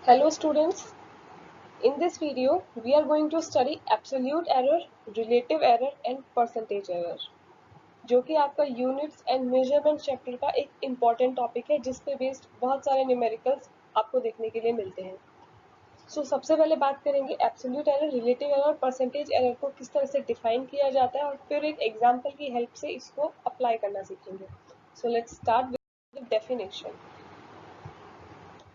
Hello students, in this video we are going to study absolute error, relative error and percentage error जो कि आपका units and measurement chapter का एक important topic है जिस पे बेस्ड बहुत सारे न्यूमेरिकल्स आपको देखने के लिए मिलते हैं। सबसे पहले बात करेंगे एब्सोल्यूट एरर, रिलेटिव एरर और परसेंटेज एरर को किस तरह से डिफाइन किया जाता है और फिर एक एग्जाम्पल की हेल्प से इसको अप्लाई करना सीखेंगे। Let's start with definition.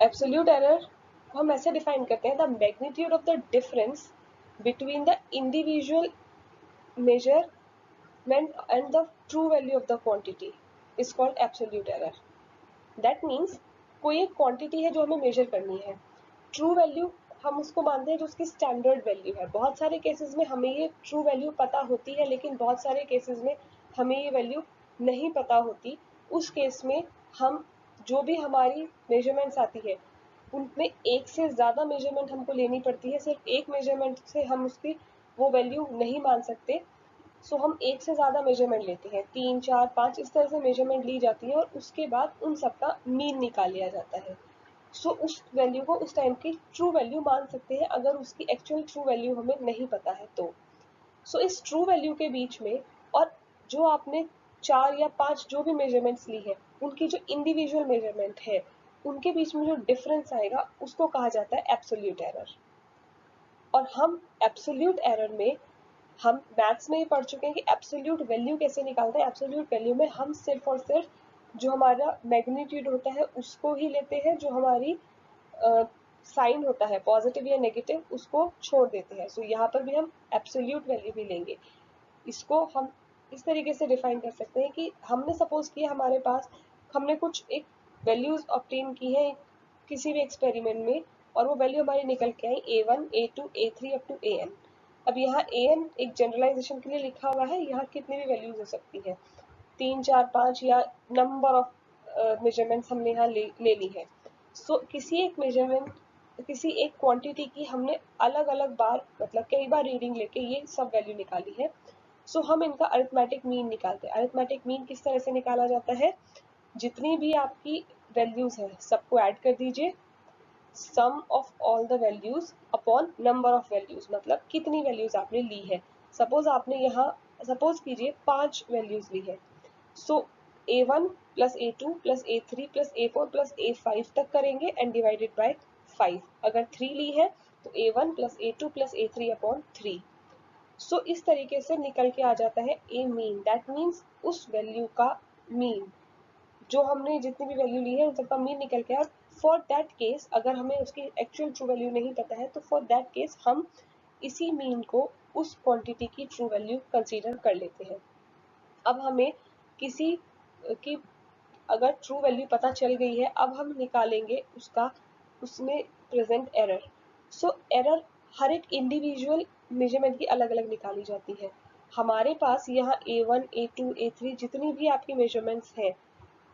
Absolute error को हम ऐसे डिफाइन करते हैं, the magnitude of the difference between the individual measurement and the true value of the quantity is called absolute error. That means कोई एक क्वांटिटी है जो हमें मेजर करनी है, ट्रू वैल्यू हम उसको मानते हैं जो उसकी स्टैंडर्ड वैल्यू है। बहुत सारे केसेस में हमें ये ट्रू वैल्यू पता होती है, लेकिन बहुत सारे केसेस में हमें ये वैल्यू नहीं पता होती। उस केस में हम जो भी हमारी मेजरमेंट्स आती है उनमें एक से ज़्यादा मेजरमेंट हमको लेनी पड़ती है। सिर्फ एक मेजरमेंट से हम उसकी वो वैल्यू नहीं मान सकते। हम एक से ज़्यादा मेजरमेंट लेते हैं, 3, 4, 5 इस तरह से मेजरमेंट ली जाती है और उसके बाद उन सबका मीन निकाल लिया जाता है। उस वैल्यू को उस टाइम की ट्रू वैल्यू मान सकते हैं अगर उसकी एक्चुअल ट्रू वैल्यू हमें नहीं पता है तो। इस ट्रू वैल्यू के बीच में और जो आपने 4 या 5 जो भी मेजरमेंट्स ली है उनकी जो इंडिविजुअल मेजरमेंट है उनके बीच में जो डिफरेंस आएगा उसको कहा जाता है एब्सोल्यूट एरर। और हम एब्सोल्यूट एरर में हम मैथ्स में ये पढ़ चुके हैं कि एब्सोल्यूट वैल्यू कैसे निकालते हैं। एब्सोल्यूट वैल्यू में हम सिर्फ और सिर्फ जो हमारा मैग्नीट्यूड होता है उसको ही लेते हैं, जो हमारी साइन होता है पॉजिटिव या नेगेटिव उसको छोड़ देते हैं। यहाँ पर भी हम एब्सोल्यूट वैल्यू भी लेंगे। इसको हम इस तरीके से डिफाइन कर सकते हैं कि हमने सपोज किया हमारे पास हमने कुछ एक वैल्यूज ऑब्टेन की है किसी भी एक्सपेरिमेंट में और वो वैल्यू हमारी निकल के आई A1, A2, A3 up to AN। अब यहाँ AN एक जनरलाइजेशन के लिए लिखा हुआ है, यहाँ कितनी भी वैल्यूज हो सकती है, 3, 4, 5 या नंबर ऑफ मेजरमेंट्स हमने यहाँ ले ली है। किसी एक मेजरमेंट किसी एक क्वांटिटी की हमने अलग अलग बार मतलब कई बार रीडिंग लेके ये सब वैल्यू निकाली है। हम इनका अरिथमेटिक मीन निकालते हैं। अरिथमेटिक मीन किस तरह से निकाला जाता है, जितनी भी आपकी वैल्यूज है सबको ऐड कर दीजिए, sum of all the values upon number of values, मतलब कितनी वैल्यूज आपने ली है। सपोज आपने यहाँ सपोज कीजिए 5 वैल्यूज ली है। A1 plus A2 plus A3 plus A4 plus A5 तक करेंगे एंड डिवाइडेड बाय 5। अगर 3 ली है तो A1 plus A2 plus A3 upon 3। इस तरीके से निकल के आ जाता है ए मीन। दैट मीन्स उस वैल्यू का मीन, जो हमने जितनी भी वैल्यू ली है उन सबका मीन निकल के आया। फॉर दैट केस अगर हमें उसकी एक्चुअल ट्रू वैल्यू नहीं पता है तो फॉर दैट केस हम इसी मीन को उस क्वांटिटी की ट्रू वैल्यू कंसीडर कर लेते हैं। अब हमें किसी की अगर ट्रू वैल्यू पता चल गई है, अब हम निकालेंगे उसका उसमें प्रेजेंट एरर। एरर हर एक इंडिविजुअल मेजरमेंट की अलग अलग निकाली जाती है। हमारे पास यहाँ A1, A2, A3 जितनी भी आपकी मेजरमेंट्स हैं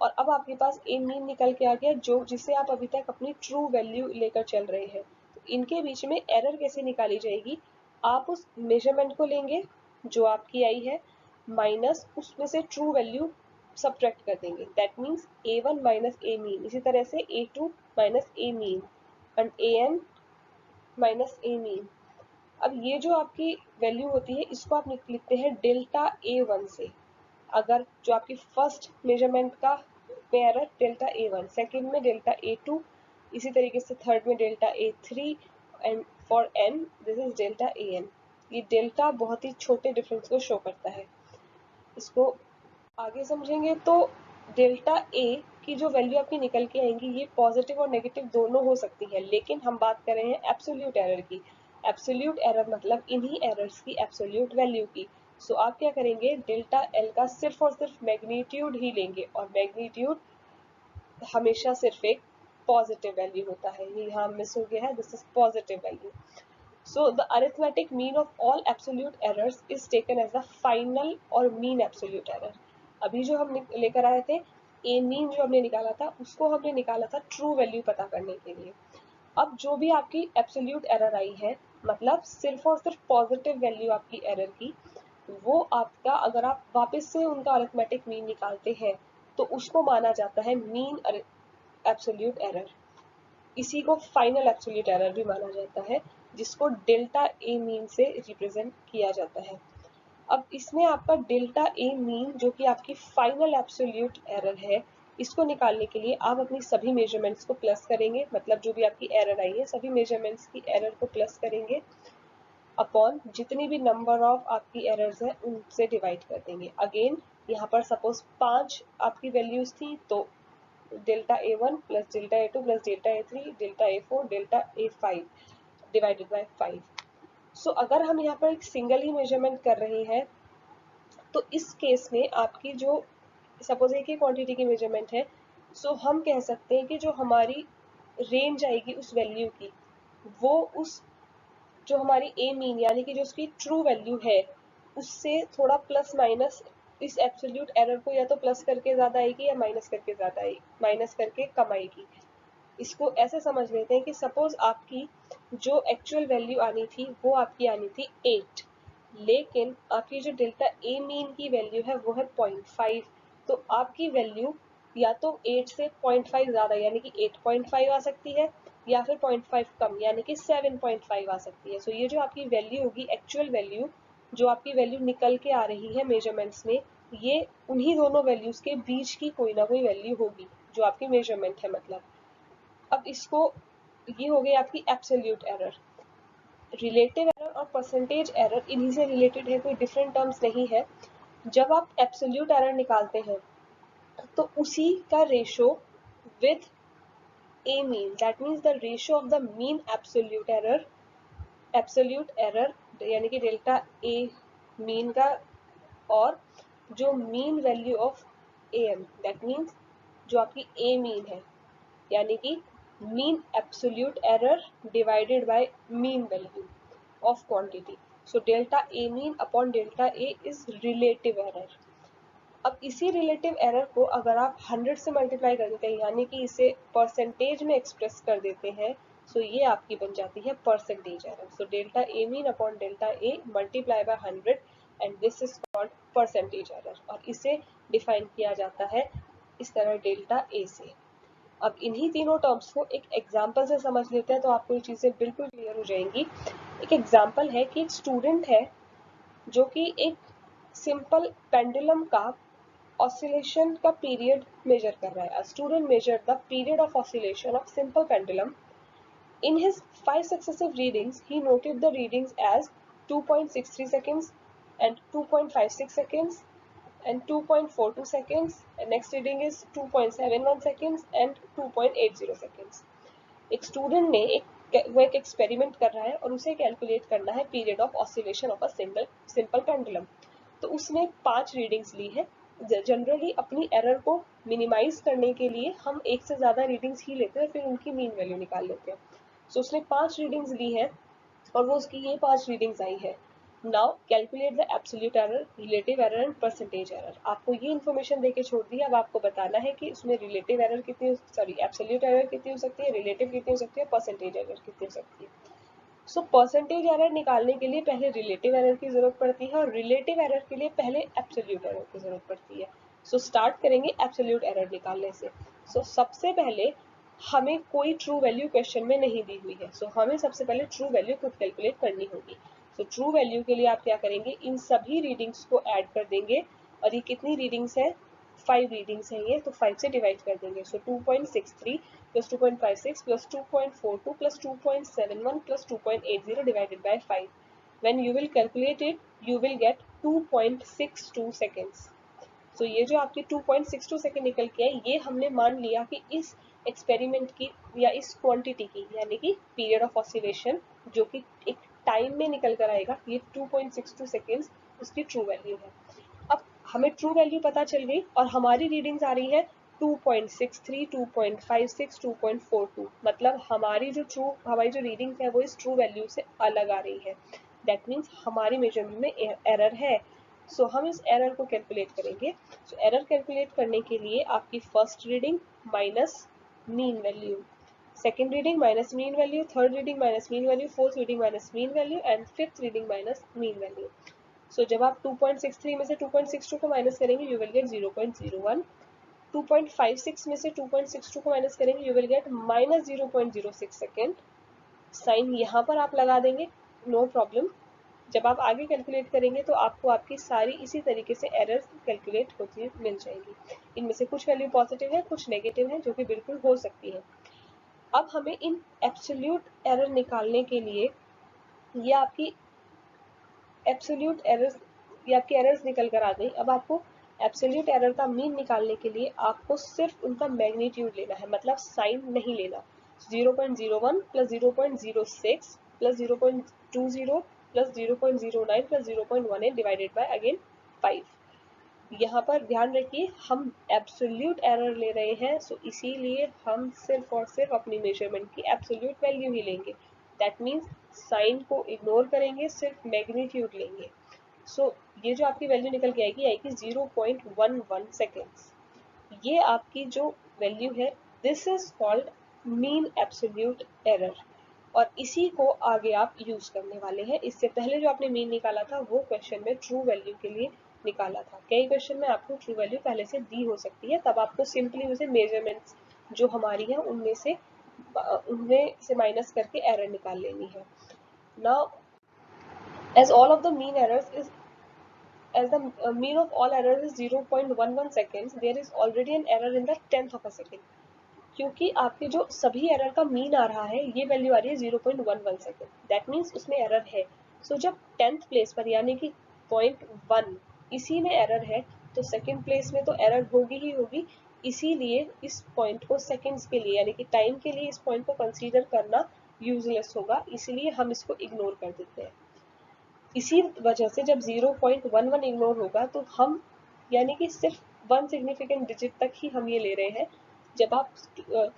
और अब आपके पास ए मीन निकल के आ गया जो जिसे आप अभी तक अपनी ट्रू वैल्यू लेकर चल रहे हैं। तो इनके बीच में एरर कैसे निकाली जाएगी, आप उस मेजरमेंट को लेंगे जो आपकी आई है माइनस उसमें से ट्रू वैल्यू सब्ट्रैक्ट कर देंगे। That means A1 minus A mean, इसी तरह से A2 minus A mean and AN minus A mean. अब ये जो आपकी वैल्यू होती है इसको आप लिखते हैं डेल्टा A1 से। अगर जो आपकी फर्स्ट मेजरमेंट का एरर डेल्टा A1, सेकेंड में डेल्टा A2, इसी तरीके से थर्ड में delta A3 and for n this is delta AN। ये डेल्टा बहुत ही छोटे डिफरेंस को शो करता है। इसको आगे समझेंगे तो डेल्टा A की जो वैल्यू आपकी निकल के आएंगी ये पॉजिटिव और नेगेटिव दोनों हो सकती है, लेकिन हम बात कर रहे हैं एब्सोल्यूट एरर की। एब्सोल्यूट एरर मतलब इन्हीं एरर्स की एब्सोल्यूट वैल्यू की। आप क्या करेंगे, डेल्टा L का सिर्फ और सिर्फ मैग्नीट्यूड ही लेंगे और मैग्नीट्यूड हमेशा सिर्फ एक पॉजिटिव वैल्यू होता है। ये यहाँ मिस हो गया है, this is positive value. The arithmetic mean of all absolute errors is taken as the final और mean absolute error। अभी जो हम लेकर आए थे ए मीन जो हमने निकाला था उसको हमने निकाला था ट्रू वैल्यू पता करने के लिए। अब जो भी आपकी एब्सोल्यूट एरर आई है मतलब सिर्फ और सिर्फ पॉजिटिव वैल्यू आपकी एरर की, वो आपका अगर आप वापस से उनका अरिथमेटिक मीन निकालते हैं तो उसको माना जाता है मीन एब्सोल्यूट एरर। इसी को फाइनल एब्सोल्यूट एरर भी माना जाता है, जिसको डेल्टा ए मीन से रिप्रेजेंट किया जाता है। अब इसमें आपका डेल्टा ए मीन जो कि आपकी फाइनल एब्सोल्यूट एरर है, इसको निकालने के लिए आप अपनी सभी मेजरमेंट्स को प्लस करेंगे, मतलब जो भी आपकी एरर आई है सभी मेजरमेंट्स की एरर को प्लस करेंगे अपॉन जितनी भी नंबर ऑफ आपकी एरर्स है उनसे डिवाइड कर देंगे। अगेन यहाँ पर सपोज 5 आपकी वैल्यूज थी, तो delta A1 plus delta A2 plus delta A3 delta A4 delta A5 divided by 5। सो अगर हम यहाँ पर एक सिंगल ही मेजरमेंट कर रहे हैं तो इस केस में आपकी जो सपोज एक ही क्वांटिटी की मेजरमेंट है, सो हम कह सकते हैं कि जो हमारी रेंज आएगी उस वैल्यू की, वो उस जो हमारी ए मीन यानी कि जो उसकी ट्रू वैल्यू है उससे थोड़ा प्लस माइनस इस एब्सोल्यूट एरर को या तो प्लस करके ज्यादा आएगी या माइनस करके ज्यादा आएगी, माइनस करके कम आएगी। इसको ऐसे समझ लेते हैं कि सपोज आपकी जो एक्चुअल वैल्यू आनी थी वो आपकी आनी थी 8, लेकिन आपकी जो डेल्टा ए मीन की वैल्यू है वो है 0.5, तो आपकी वैल्यू या तो 8 से 0.5 ज्यादा यानी कि 8.5 आ सकती है, या फिर 0.5 कम यानी कि 7.5 आ सकती है। सो ये जो आपकी वैल्यू होगी एक्चुअल वैल्यू, जो आपकी वैल्यू निकल के आ रही है मेजरमेंट्स में, ये उन्हीं दोनों वैल्यूज के बीच की कोई ना कोई वैल्यू होगी जो आपकी मेजरमेंट है मतलब। अब इसको ये हो गई आपकी एब्सोल्यूट एरर। रिलेटिव एरर और परसेंटेज एरर इन्हीं से रिलेटेड है, कोई डिफरेंट टर्म्स नहीं है। जब आप एब्सोल्यूट एरर निकालते हैं तो उसी का ratio with a mean, that means the ratio of the mean absolute error यानी कि डेल्टा ए मीन का, और जो mean value of a M, that means जो आपकी ए मीन है यानी कि mean absolute error divided by mean value of quantity. So delta A mean upon delta A is relative error. अब इसी रिलेटिव एरर को अगर आप 100 से मल्टीप्लाई कर देते हैं यानी कि इसे परसेंटेज में एक्सप्रेस कर देते हैं, सो ये आपकी बन जाती है percentage error. So delta a mean upon delta A multiply by 100 and this is called percentage error, और इसे डिफाइन किया जाता है इस तरह डेल्टा ए से। अब इन्हीं तीनों टर्म्स को एक एग्जाम्पल से समझ लेते हैं तो आपको ये चीज़ें बिल्कुल क्लियर हो जाएंगी। एक एग्जाम्पल है कि एक स्टूडेंट है जो कि एक सिंपल पेंडुलम का ऑसिलेशन का पीरियड मेजर कर रहा है। A student measure the period of oscillation of simple pendulum. In his 5 successive readings, he noted the readings as 2.63 seconds and 2.56 seconds and 2.42 seconds, and next reading is 2.71 seconds and 2.80 seconds. एक student ने वो एक experiment कर रहा है और उसे calculate करना है period of oscillation of a simple pendulum. तो उसने 5 रीडिंग्स ली है। जनरली अपनी एरर को मिनिमाइज करने के लिए हम एक से ज्यादा रीडिंग्स ही लेते हैं फिर उनकी मीन वैल्यू निकाल लेते हैं। सो उसने 5 रीडिंग्स ली है और वो उसकी ये 5 रीडिंग्स आई है। Now calculate the absolute error, relative error and percentage error. आपको ये इन्फॉर्मेशन देके छोड़ दी है, अब आपको बताना है कि उसमें रिलेटिव एरर कितनी, सॉरी एब्सोल्यूट एरर कितनी हो सकती है, रिलेटिव कितनी हो सकती है, परसेंटेज एरर कितनी हो सकती है। सो परसेंटेज एरर निकालने के लिए पहले रिलेटिव एरर की जरूरत पड़ती है और रिलेटिव एरर के लिए पहले एब्सोल्यूट एरर की जरूरत पड़ती है। सो स्टार्ट करेंगे एब्सोल्यूट एरर निकालने से। सो सबसे पहले हमें कोई ट्रू वैल्यू क्वेश्चन में नहीं दी हुई है, सो हमें सबसे पहले ट्रू वैल्यू खुद कैलकुलेट करनी होगी। सो ट्रू वैल्यू के लिए आप क्या करेंगे, इन सभी रीडिंग्स को ऐड कर देंगे, और ये कितनी रीडिंग्स है, 5 रीडिंग्स है ये, तो 5 से डिवाइड कर देंगे। सो 2.63 plus 2.56 plus 2.42 plus 2.71 plus 2.80 divided by 5. When you will calculate it, you will get 2.62 seconds. So ये जो आपकी 2.62 सेकेंड निकल के है, ये हमने मान लिया कि इस एक्सपेरिमेंट की या इस क्वांटिटी की यानी कि पीरियड ऑफ ऑसिलेशन जो कि एक टाइम में निकल कर आएगा, ये 2.62 सेकेंड्स उसकी ट्रू वैल्यू है। अब हमें ट्रू वैल्यू पता चल गई और हमारी रीडिंग्स आ रही है 2.63, 2.56, 2.42, मतलब हमारी जो रीडिंग है वो इस ट्रू वैल्यू से अलग आ रही है। दैट मीन्स हमारी मेजरमेंट में एरर है। सो हम इस एरर को कैलकुलेट करेंगे। सो एरर कैलकुलेट करने के लिए आपकी first reading minus mean value, second reading minus mean value, third reading minus mean value, fourth reading minus mean value and fifth reading minus mean value. So जब आप 2.63 में से 2.62 को माइनस करेंगे यू विल गेट 0.01, 2.56 में से 2.62 को minus करेंगे, you will get minus 0.06 second. Sign यहाँ पर आप लगा देंगे, नो प्रॉब्लम। जब आप आगे कैलकुलेट करेंगे तो आपको आपकी सारी इसी तरीके से एरर्स कैलकुलेट होती मिल जाएगी। इनमें से कुछ वैल्यू पॉजिटिव है, कुछ नेगेटिव है, जो कि बिल्कुल हो सकती है। अब हमें इन एब्सोल्यूट एरर निकालने के लिए, ये आपकी एब्सोल्यूट एरर्स, ये आपकी एरर्स निकल कर आ गई। अब आपको एब्सोल्यूट एरर का मीन निकालने के लिए आपको सिर्फ उनका मैग्नीट्यूड लेना है, मतलब साइन नहीं लेना। 0.01 plus 0.06 plus 0.20 plus 0.09 plus 0.18 divided by again 5। यहाँ पर ध्यान रखिए हम एब्सोल्यूट एरर ले रहे हैं, सो इसीलिए हम सिर्फ और सिर्फ अपनी मेजरमेंट की एब्सोल्यूट वैल्यू ही लेंगे। दैट मीन्स साइन को इग्नोर करेंगे, सिर्फ मैग्नीट्यूड लेंगे। सो ये जो आपकी वैल्यू निकल के आएगी 0.11 सेकेंड्स। ये आपकी जो वैल्यू है, this is called mean absolute error, और इसी को आगे आप यूज करने वाले हैं। इससे पहले जो आपने मीन निकाला था वो क्वेश्चन में ट्रू वैल्यू के लिए निकाला था। कई क्वेश्चन में आपको ट्रू वैल्यू पहले से दी हो सकती है, तब आपको सिंपली उसे मेजरमेंट्स जो हमारी है उनमें से माइनस करके एरर निकाल लेनी है। Now as all of the mean errors is as the mean of all errors is 0.11 seconds, there is already an error in the tenth of a second। क्योंकि आपके जो सभी एरर का मीन आ रहा है, ये वैल्यू आ रही है 0.11 सेकेंड, दैट मीन्स उसमें एरर है। सो जब 10th प्लेस पर यानी कि 0.1 इसी में एरर है, तो सेकेंड प्लेस में तो एरर होगी ही होगी। इसीलिए इस पॉइंट को सेकेंड्स के लिए यानी कि टाइम के लिए इस पॉइंट को कंसीडर करना यूजलेस होगा, इसलिए हम इसको इग्नोर कर देते हैं। इसी वजह से जब 0.11 इग्नोर होगा तो हम यानी कि सिर्फ वन सिग्निफिकेंट डिजिट तक ही हम ये ले रहे हैं। जब आप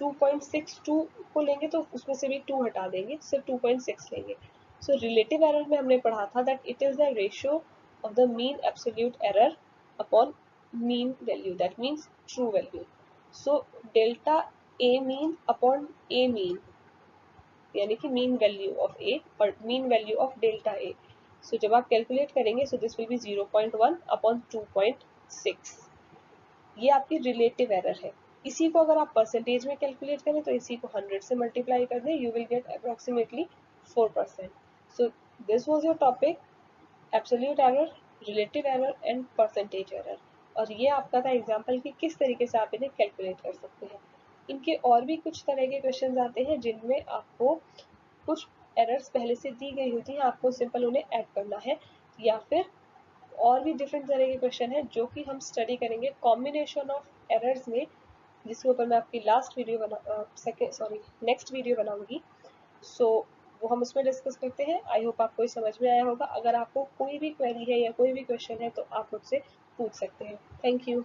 2.62 को लेंगे तो उसमें से भी 2 हटा देंगे, सिर्फ 2.6 लेंगे। सो रिलेटिव एरर में हमने पढ़ा था that it is the ratio of the mean absolute error upon mean value, that means true value. So delta a mean upon A mean यानी कि मीन वैल्यू ऑफ ए और mean value of delta A. सो जब आप calculate करेंगे so this will be 0.1 upon 2.6। ये आपकी relative error है। इसी को अगर आप परसेंटेज में कैलकुलेट करें तो इसी को 100 से मल्टीप्लाई कर दें, you will gate approximately 4%। So this was your topic, absolute error, relative error and percentage error. और ये आपका था एग्जाम्पल कि किस तरीके से आप इन्हें कैलकुलेट कर सकते हैं। इनके और भी कुछ तरह के क्वेश्चन आते हैं जिनमें आपको कुछ एरर्स पहले से दी गई होती हैं, आपको सिंपल उन्हें ऐड करना है, या फिर और भी डिफरेंट तरह के क्वेश्चन हैं जो कि हम स्टडी करेंगे कॉम्बिनेशन ऑफ एरर्स में, जिसके ऊपर मैं आपकी नेक्स्ट वीडियो बनाऊंगी। सो वो हम उसमें डिस्कस करते हैं। आई होप आपको समझ में आया होगा। अगर आपको कोई भी क्वेरी है या कोई भी क्वेश्चन है तो आप मुझसे पूछ सकते हैं। Thank you.